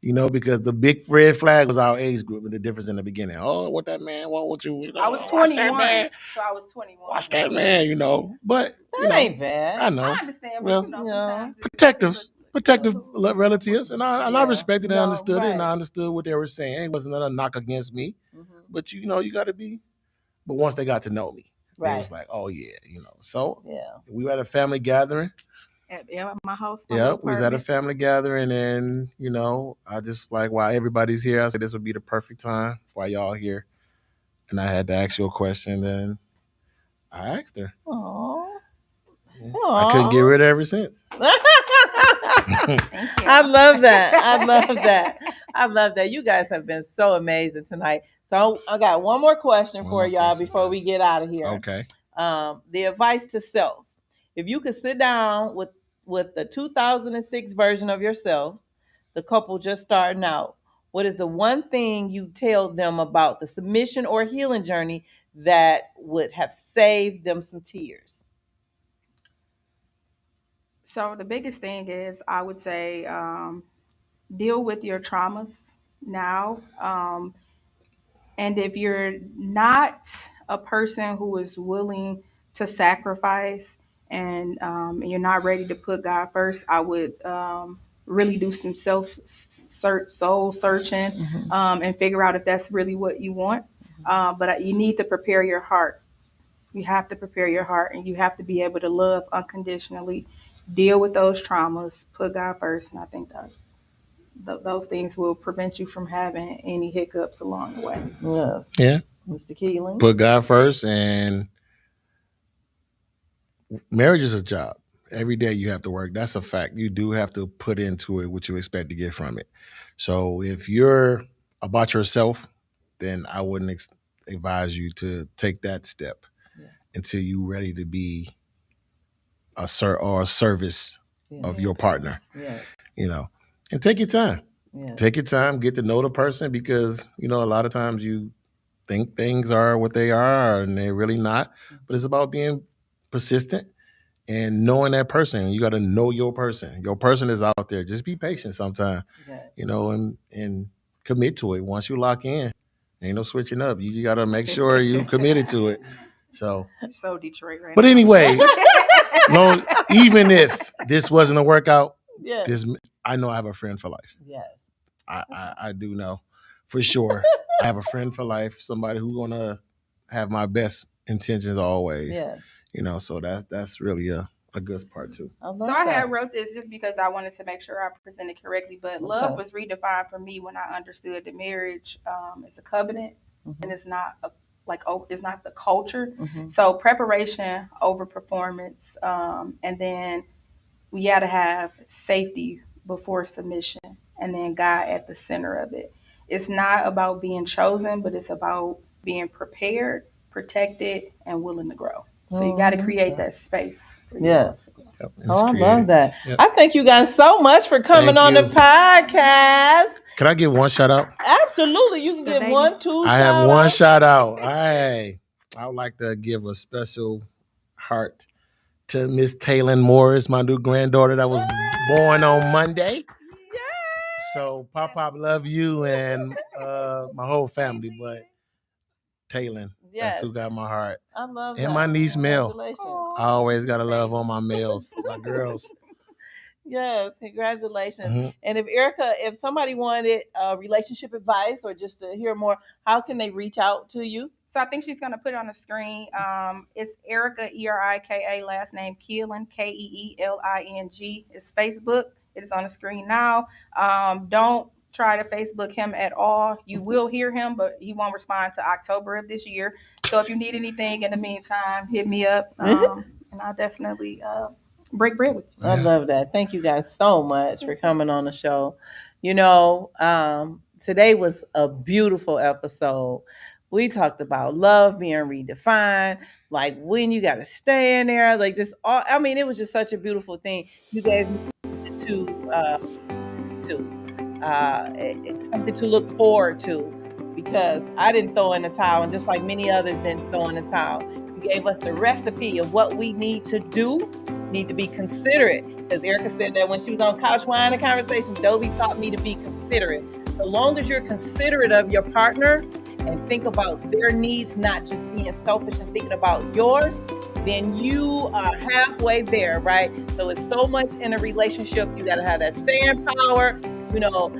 because the big red flag was our age group and the difference in the beginning. Oh, what that man want with you? I was 21, so I was 21. Watch that man, But that ain't bad. I know. I understand, but sometimes protective relatives, and I respected and understood it, and I understood what they were saying. It wasn't a knock against me, but you got to be. But once they got to know me, it was like, oh yeah, So we were at a family gathering. At my house. We was at a family gathering, and I just like, while everybody's here, I said this would be the perfect time while y'all here, and I had to ask you a question, and I asked her. Aww. I couldn't get rid of it ever since. I love that. I love that. You guys have been so amazing tonight. So I got one more question for y'all before we get out of here. Okay. The advice to self. If you could sit down with the 2006 version of yourselves, the couple just starting out, what is the one thing you tell them about the submission or healing journey that would have saved them some tears? So the biggest thing is, I would say, deal with your traumas. now. And if you're not a person who is willing to sacrifice and you're not ready to put God first, I would really do some soul searching and figure out if that's really what you want. But you need to prepare your heart. You have to prepare your heart, and you have to be able to love unconditionally, deal with those traumas, put God first, and I think that those things will prevent you from having any hiccups along the way. Yes. Yeah. Mr. Keeling. Put God first, and marriage is a job. Every day you have to work. That's a fact. You do have to put into it what you expect to get from it. So if you're about yourself, then I wouldn't advise you to take that step until you're ready to be a service of your partner. Yes. You know, and take your time. Yes. Take your time, get to know the person, because, you know, a lot of times you think things are what they are and they're really not. But it's about being persistent and knowing that person. You got to know your person. Your person is out there. Just be patient sometimes, you know, and commit to it. Once you lock in, ain't no switching up. You got to make sure you committed to it. So, You're so Detroit right but now. anyway, even if this wasn't a workout, I know I have a friend for life. Yes. I do know for sure. I have a friend for life, somebody who's going to have my best intentions always. Yes. You know, so that's really a good part too. I had wrote this just because I wanted to make sure I presented correctly, but love was redefined for me when I understood that marriage is a covenant and it's not it's not the culture. So preparation over performance, and then we got to have safety before submission, and then God at the center of it. It's not about being chosen, but it's about being prepared, protected, and willing to grow. So you got to create that space. Yes. Yep, I love that. Yep. I thank you guys so much for coming on the podcast. Can I get one shout out? Absolutely. You can give 1, 2 I have one shout out. Hey, I would like to give a special heart to Miss Taylor Morris, my new granddaughter that was born on Monday. So Pop love you and my whole family, but Taylor, that's who got my heart. I love and that. My niece Mel. Congratulations. I always got to love on my males, my girls. Yes, congratulations. And if somebody wanted relationship advice or just to hear more, how can they reach out to you? So I think she's going to put it on the screen. It's Erika, Erika, last name Keeling, Keeling. It's Facebook. It is on the screen now. Don't try to Facebook him at all. You will hear him, but he won't respond to October of this year. So if you need anything in the meantime, hit me up, and I'll definitely break bread with you. I love that. Thank you guys so much for coming on the show. You know, today was a beautiful episode. We talked about love being redefined, like when you got to stay in there, like just all. I mean, it was just such a beautiful thing. You gave me it's something to look forward to, because I didn't throw in the towel, and just like many others didn't throw in the towel. You gave us the recipe of what we need to do. Need to be considerate, because Erika said that when she was on Couch Wine and Conversation, Dobie taught me to be considerate. So long as you're considerate of your partner and think about their needs, not just being selfish and thinking about yours, then you are halfway there, right? So it's so much in a relationship. You got to have that staying power, you know,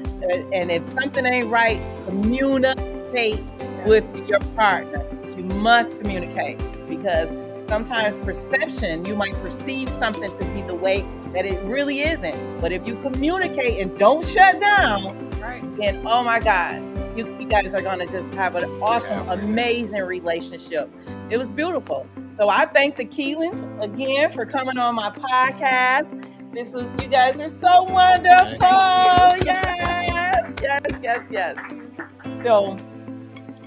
and if something ain't right, communicate with your partner. You must communicate, because sometimes perception, you might perceive something to be the way that it really isn't. But if you communicate and don't shut down, then, oh my God, you guys are going to just have an awesome, amazing relationship. It was beautiful. So I thank the Keelings again for coming on my podcast. You guys are so wonderful. Yes. So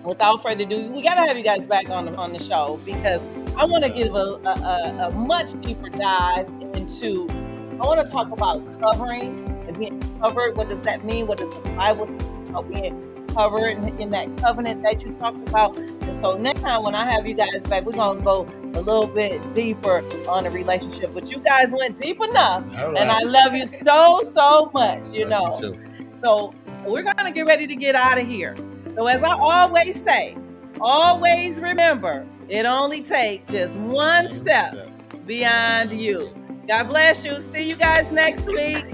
without further ado, we got to have you guys back on the show, because I want to give a much deeper dive into, I want to talk about covering and being covered. What does that mean? What does the Bible say about being covered in that covenant that you talked about? And so next time when I have you guys back, we're going to go a little bit deeper on the relationship. But you guys went deep enough. Right. And I love you so much, you know. You too. So we're going to get ready to get out of here. So as I always say, always remember, it only takes just one step beyond you. God bless you. See you guys next week.